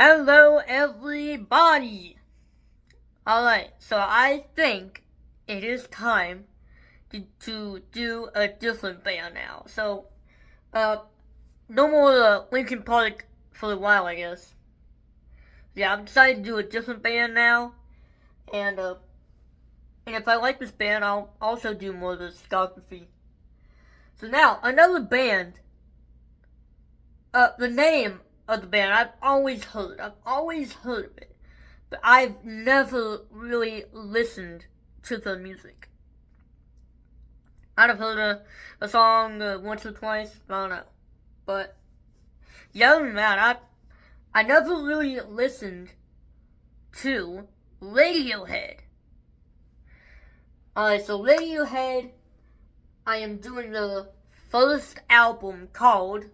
Hello, everybody! Alright, so I think it is time to do a different band now. So, no more Linkin Park for a while, I guess. Yeah, I've decided to do a different band now. And, and if I like this band, I'll also do more of the discography. So now, another band. The name of the band I've always heard of it. But I've never really listened to the music. I'd have heard a song once or twice, I don't know. But, yeah, other than that, I never really listened to Radiohead. Alright, so Radiohead, I am doing the first album called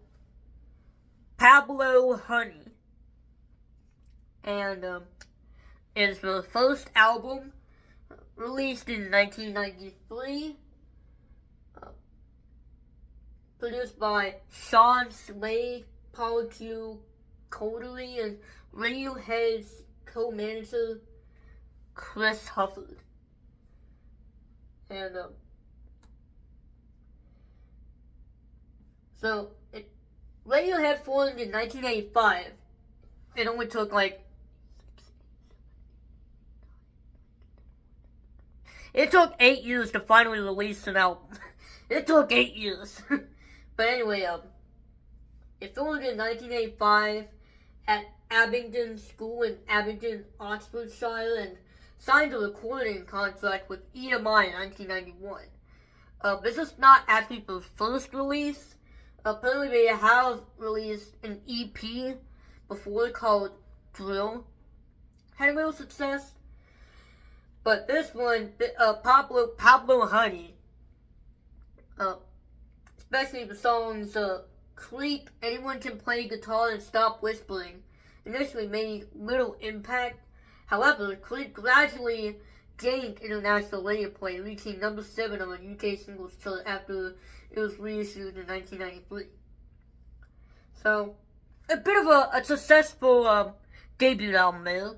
Pablo Honey. And, it's the first album released in 1993, produced by Sean Slade, Paul Codley, and Radiohead's co-manager Chris Hufford. And so Radiohead formed in 1985. It only took it took 8 years to finally release an album. It took 8 years. But anyway, it formed in 1985 at Abingdon School in Abingdon, Oxfordshire, and signed a recording contract with EMI in 1991. This is not actually the first release. Apparently they have released an EP before called Drill. Had a little success. But this one, Pablo Honey, especially the songs Creep, Anyone Can Play Guitar and Stop Whispering, initially made little impact. However, Creep gradually gained international radio play, reaching number 7 on the UK singles chart after it was reissued in 1993. So, a bit of a successful debut album there.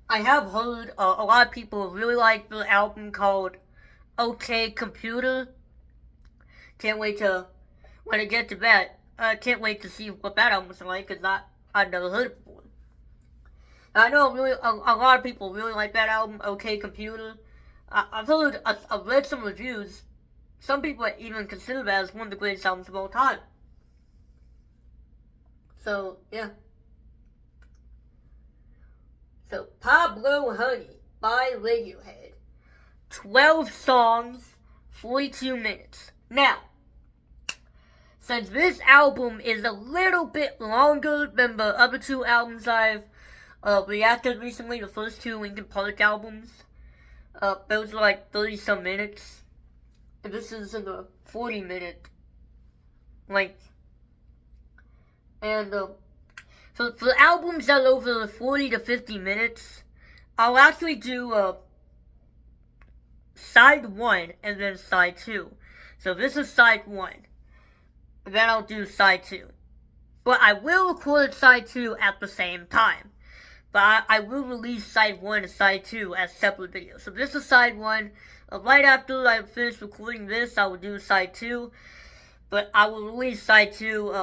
I have heard a lot of people really like the album called OK Computer. Can't wait to, when I get to that, can't wait to see what that album's like, because I've never heard it before. I know a lot of people really like that album, OK Computer. I've read some reviews. Some people even consider that as one of the greatest albums of all time. So, yeah. So, Pablo Honey by Radiohead. 12 songs, 42 minutes. Now, since this album is a little bit longer than the other two albums I've reacted recently, the first two Linkin Park albums, those are like 30-some minutes. And this is in the 40-minute length. And, so for the albums that are over 40 to 50 minutes, I'll actually do side 1 and then side 2. So this is side 1. And then I'll do side 2. But I will record side 2 at the same time. But I will release side 1 and side 2 as separate videos. So this is side 1. Right after I finish recording this, I will do side 2. But I will release side 2,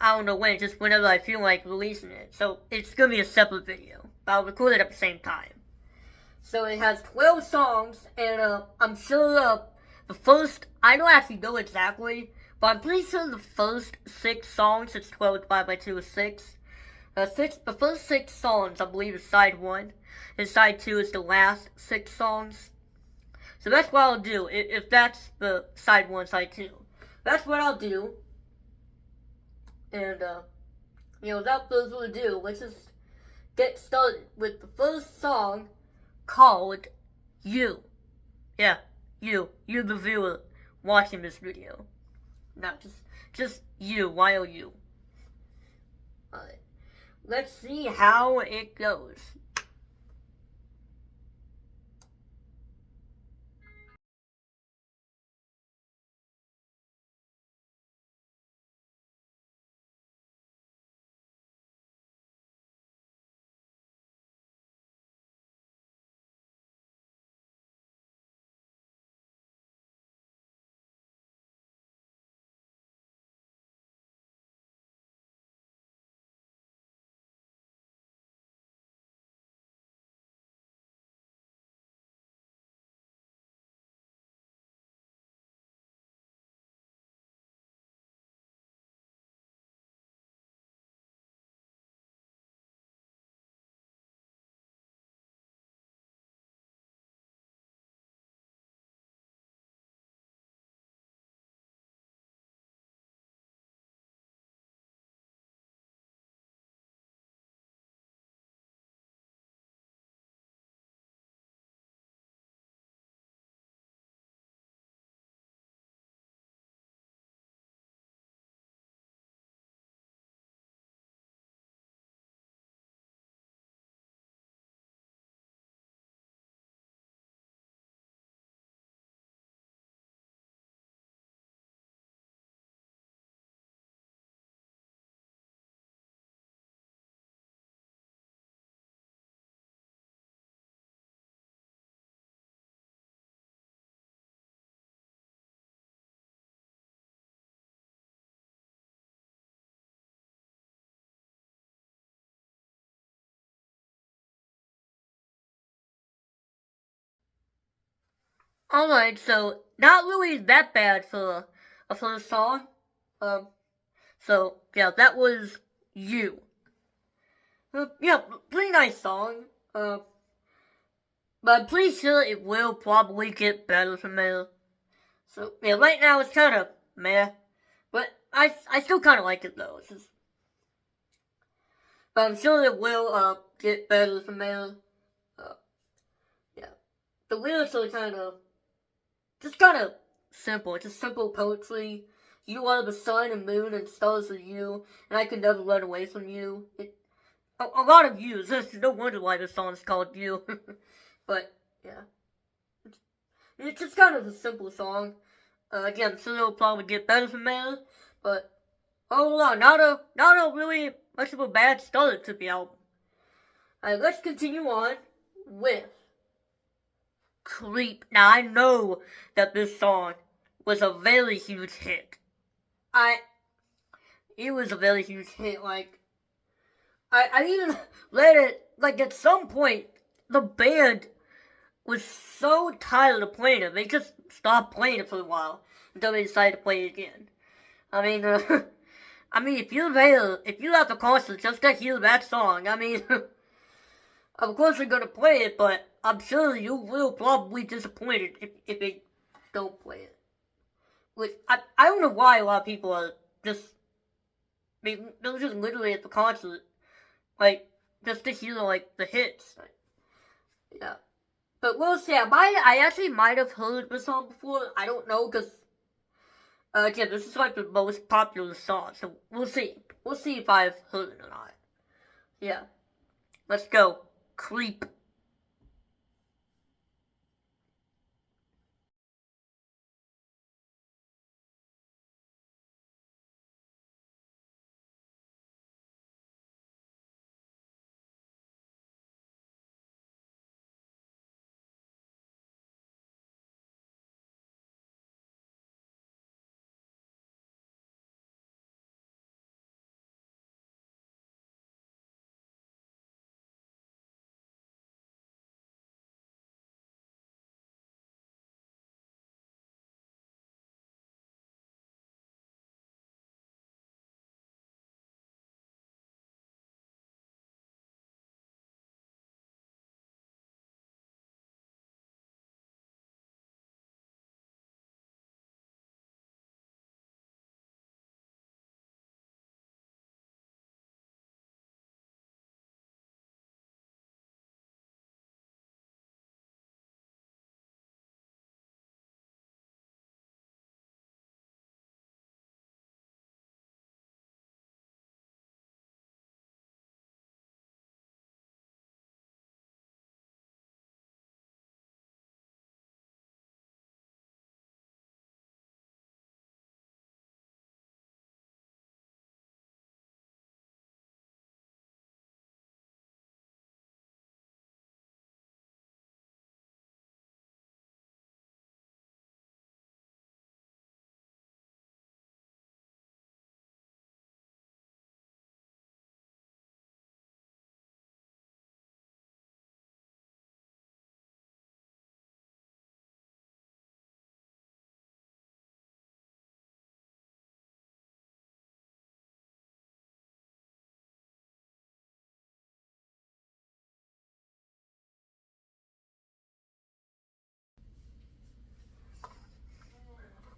I don't know when, just whenever I feel like releasing it. So it's gonna be a separate video, but I'll record it at the same time. So it has 12 songs, and I'm sure the first, I don't actually know exactly, but I'm pretty sure the first 6 songs, it's 12 divided by 2 is 6. The first 6 songs, I believe, is side 1, and side 2 is the last 6 songs. So that's what I'll do, if that's the side 1, side 2. That's what I'll do. And, without further ado, let's just get started with the first song called You. Yeah, you the viewer watching this video. Not just you, Y-O-U. Alright, let's see how it goes. Alright, so not really that bad for a first song. Um, so yeah, that was You. Yeah, pretty nice song. But I'm pretty sure it will probably get better from there. So yeah, right now it's kind of meh, but I still kind of like it though. But I'm sure it will get better from there. Uh, yeah, the lyrics are kind of simple. It's just simple poetry. You are the sun and moon and stars are you, and I can never run away from you. A lot of yous. There's no wonder why this song is called You. But yeah, it's just kind of a simple song. Again, so it'll probably get better from there. But overall, not a really much of a bad start to the album. Alright, let's continue on with Creep. Now I know that this song was a very huge hit. It was a very huge hit. Like I even read it. Like at some point, the band was so tired of playing it, they just stopped playing it for a while until they decided to play it again. I mean, I mean, if you're there, if you're at the concert just to hear that song, I mean, of course you're gonna play it, but I'm sure you will probably be disappointed if they don't play it. Which I don't know why a lot of people are just they're just literally at the concert, like just to hear like the hits. Like, yeah. But we'll see. I actually might have heard the song before. I don't know, because, again, this is like the most popular song. So we'll see. We'll see if I've heard it or not. Yeah. Let's go. Creep.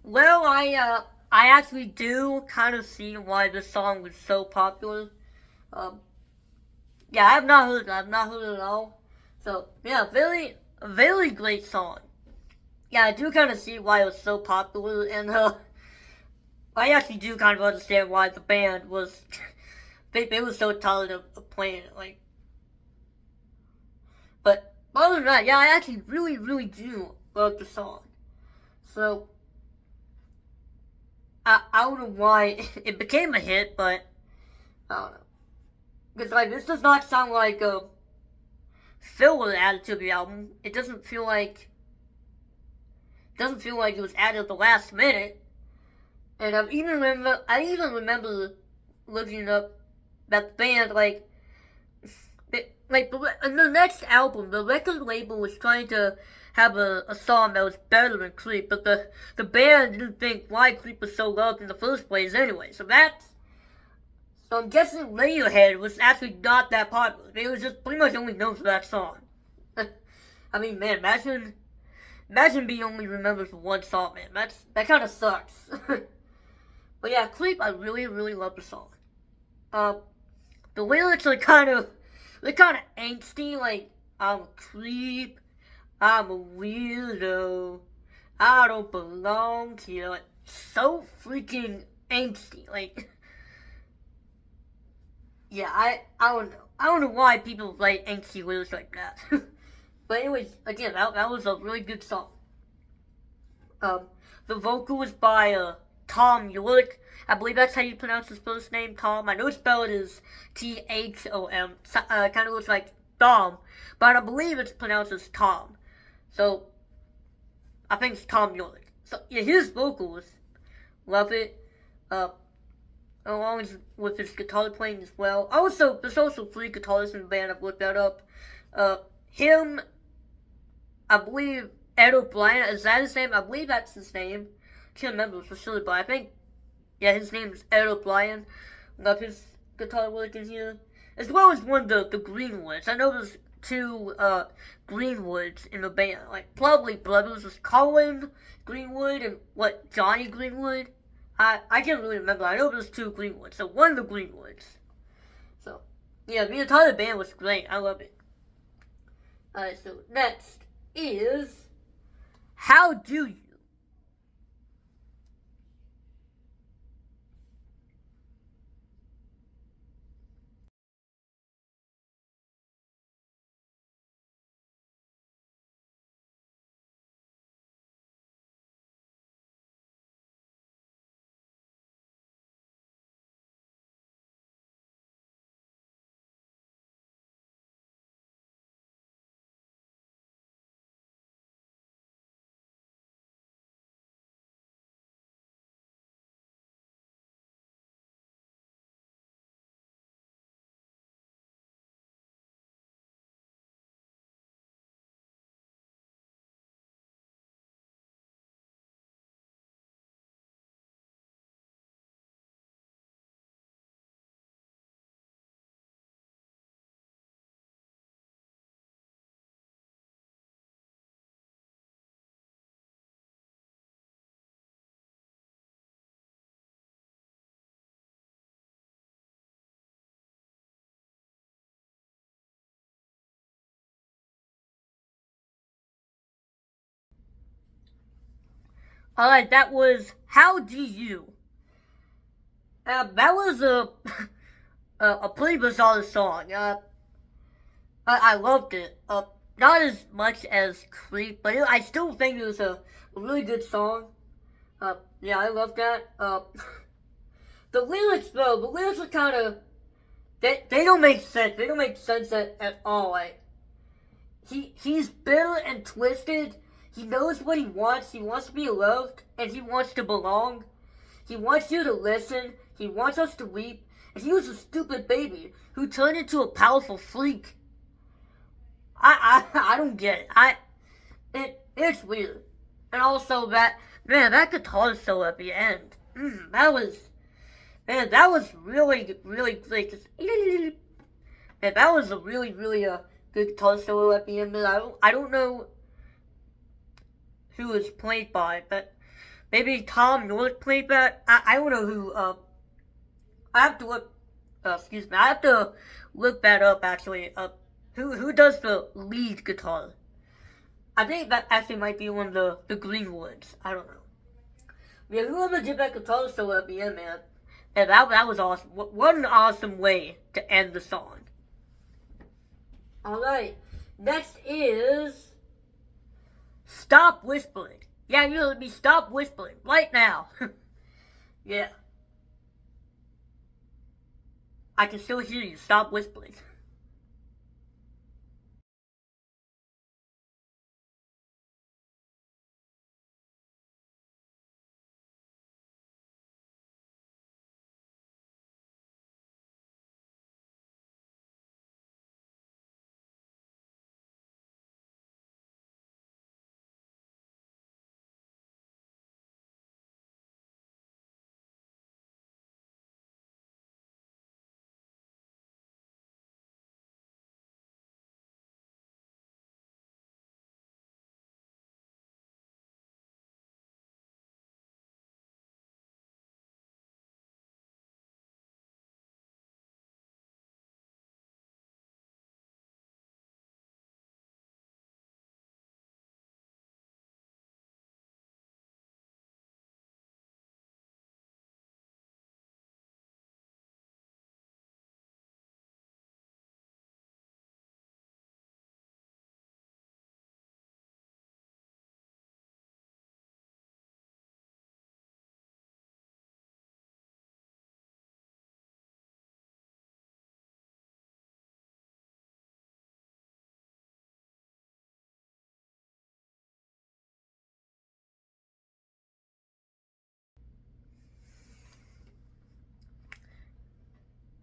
Well, I actually do kind of see why this song was so popular. Um, yeah, I have not heard it. I have not heard it at all. So, yeah, very great song. Yeah, I do kind of see why it was so popular, and, I actually do kind of understand why the band was they were so tired of playing it. Like, but other than that, yeah, I actually really do love the song. So I don't know why it became a hit, but I don't know, because like this does not sound like a filler added to the album. It doesn't feel like it was added at the last minute. And I even remember looking up that the band, like, in the next album, the record label was trying to have a song that was better than Creep, but the band didn't think why Creep was so loved in the first place anyway. So I'm guessing Radiohead was actually not that popular. They was just pretty much only known for that song. I mean, man, imagine being only remembered for one song, man. That kind of sucks. But yeah, Creep, I really, really love the song. Uh, the lyrics are they're kind of angsty, like, I'm a creep, I'm a weirdo, I don't belong to you. Like, so freaking angsty. Like, yeah, I don't know. I don't know why people write angsty lyrics like that. But anyways, again, that was a really good song. Um, the vocal was by Tom York. I believe that's how you pronounce his first name, Tom. I know it's spelled as Thom. Kind of looks like Dom, but I believe it's pronounced as Tom. So I think it's Tom York. So yeah, his vocals, love it. Along with his guitar playing as well. Also, there's also 3 guitarists in the band. I've looked that up. Him, I believe Ed O'Brien, is that his name? I believe that's his name. Can't remember for sure, but I think, yeah, his name is Ed O'Brien. Love his guitar work in here. As well as one of the Greenwoods. I know there's 2 Greenwoods in the band. Like, probably brothers was Colin Greenwood and Johnny Greenwood. I can't really remember. I know there's 2 Greenwoods. So one of the Greenwoods. So, yeah, the entire band was great. I love it. Alright, so next is How Do You? Alright, that was How Do You? That was a pretty bizarre song. I loved it. Not as much as Creep, but I still think it was a really good song. Yeah, I love that. The lyrics though, the lyrics are kind of they don't make sense. They don't make sense at all. Like he's bitter and twisted. He knows what he wants. He wants to be loved and he wants to belong. He wants you to listen. He wants us to weep. And he was a stupid baby who turned into a powerful freak. I don't get it's weird. And also that guitar solo at the end. That was really really great. Man, that was a really really good guitar solo at the end. I don't know who was played by, but maybe Tom York played that. I don't know who. I have to look. Excuse me. I have to look that up actually. Who does the lead guitar? I think that actually might be one of the Greenwoods. I don't know. Yeah, whoever did that guitar solo at the end, man. And that was awesome. What an awesome way to end the song. Alright. Next is Stop Whispering. Yeah, you heard me. Stop whispering. Right now. Yeah. I can still hear you. Stop whispering.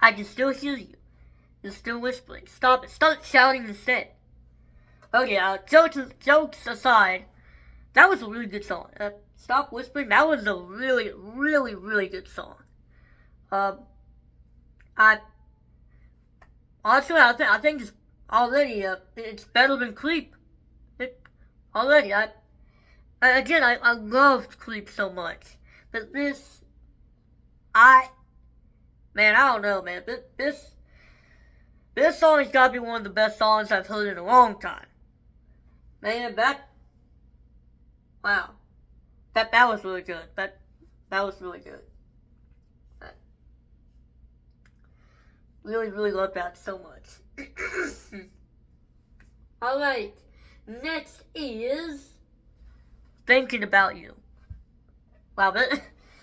I can still hear you. You're still whispering. Stop it. Stop shouting instead. Okay, jokes aside, that was a really good song. Stop whispering. That was a really, really, really good song. I honestly, I think it's already it's better than Creep. It already. I loved Creep so much, but I man, I don't know, man. This song has got to be one of the best songs I've heard in a long time. Man, wow, that was really good. That was really good. I really, really love that so much. All right, next is Thinking About You. Wow, but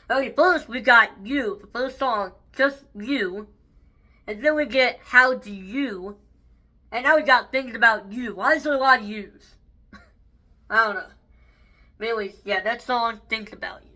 okay, first we got You, the first song, just You, and then we get How Do You, and now we got Thinking About You. Why is there a lot of U's? I don't know. But anyways, yeah, that song, Thinking About You.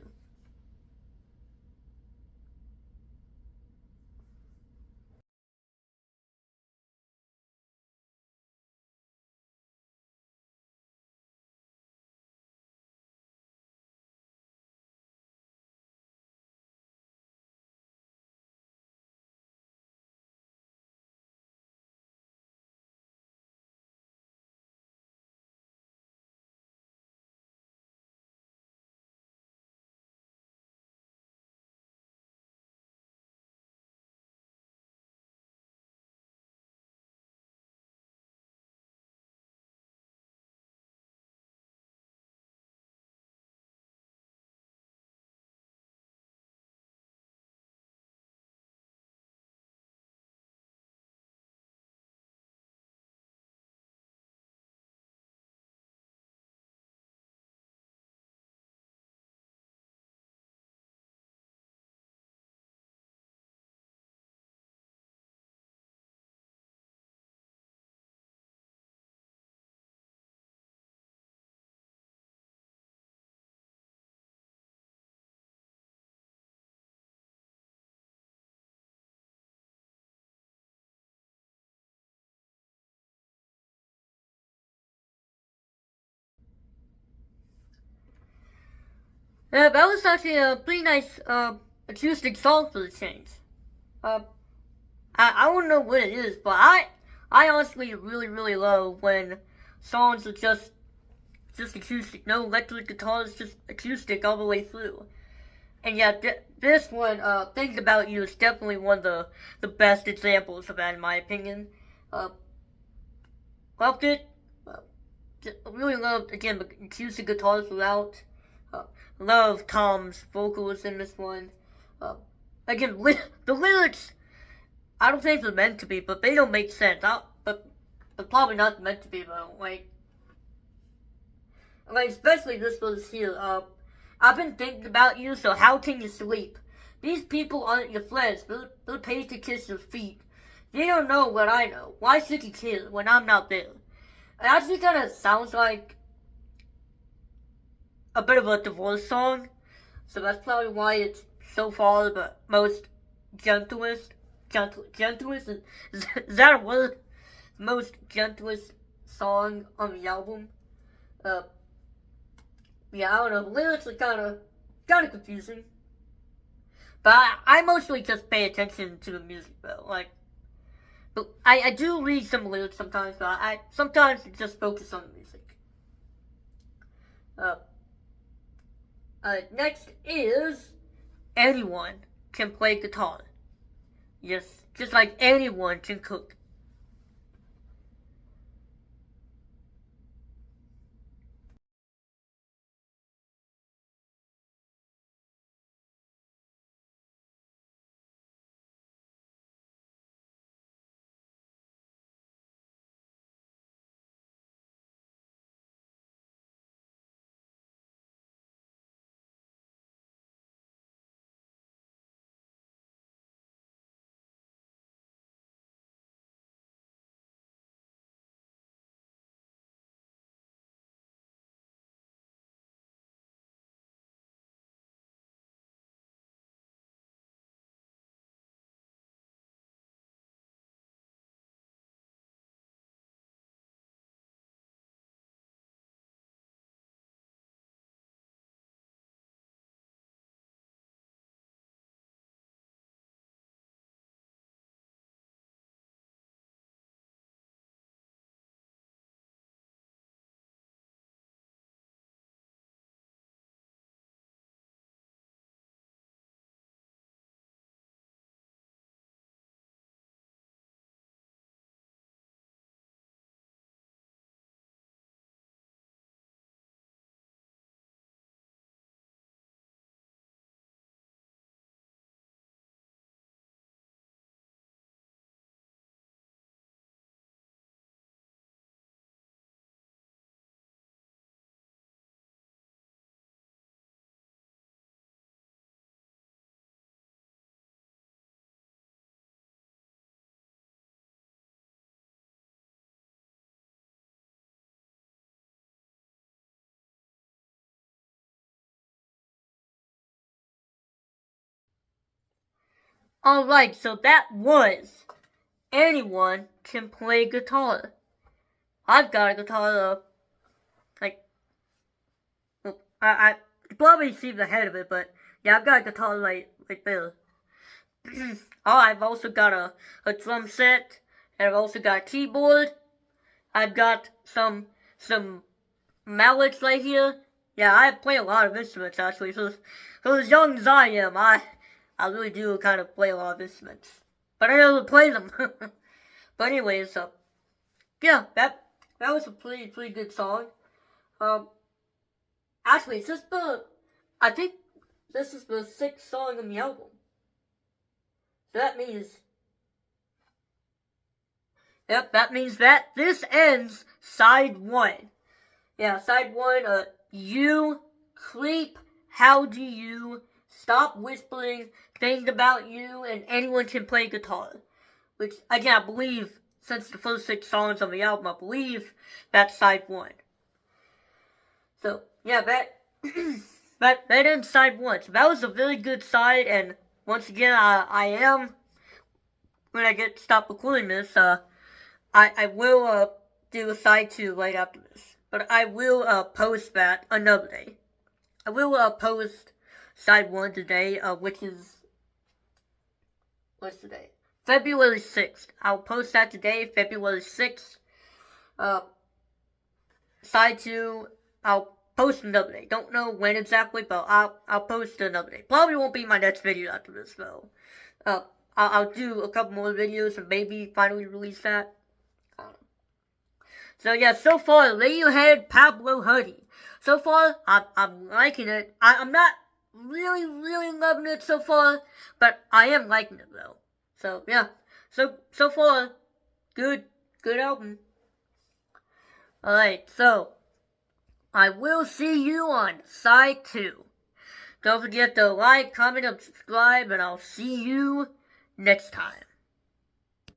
Yeah, that was actually a pretty nice acoustic song for the change. Uh, I don't know what it is, but I honestly really, really love when songs are just acoustic, no electric guitars, just acoustic all the way through. And yeah, this one, Thinking About You, is definitely one of the best examples of that, in my opinion. Uh, Loved it. Uh, really loved, again, the acoustic guitars throughout. Uh, love Tom's vocals in this one. Uh, again, the lyrics, I don't think they're meant to be, but they don't make sense. But they're probably not meant to be, though. Like especially this verse here. I've been thinking about you, so how can you sleep? These people aren't your friends. They're paid to kiss your feet. They don't know what I know. Why should you care when I'm not there? It actually kind of sounds like a bit of a divorce song, so that's probably why it's so far the most gentlest. Gentlest? Is that a word? Most gentlest song on the album. Uh, yeah, I don't know. The lyrics are kind of confusing. But I mostly just pay attention to the music though. But I do read some lyrics sometimes, but I sometimes just focus on the music. Uh, Next is anyone can play guitar. Yes, just like anyone can cook. Alright, so that was Anyone Can Play Guitar. I've got a guitar, I you probably see the head of it, but yeah, I've got a guitar right there. I've also got a drum set, and I've also got a keyboard. I've got some mallets right here. Yeah, I play a lot of instruments actually. So as young as I am, I really do kind of play a lot of instruments, but I never play them. But anyways, yeah, that was a pretty good song. Actually, I think this is the 6th song on the album. So that means, that means that this ends side 1. Yeah, side 1, You Creep, How Do You, Stop Whispering, Things About You, and Anyone Can Play Guitar. Which, again, I believe, since the first 6 songs on the album, I believe that's side 1. So, yeah, that ends side 1. So that was a very good side, and once again, I am, when I stop recording this, I will, do a side 2 right after this. But I will, post that another day. I will, post side 1 today, which is, what's today? February 6th. I'll post that today, February 6th. Side 2, I'll post another day. Don't know when exactly, but I'll post another day. Probably won't be my next video after this, though. I'll do a couple more videos and maybe finally release that. So yeah, so far, Radiohead Pablo Honey. So far, I'm liking it. I'm not really loving it so far, but I am liking it though. So yeah, so far, good album. Alright, so I will see you on side 2. Don't forget to like, comment, and subscribe, and I'll see you next time.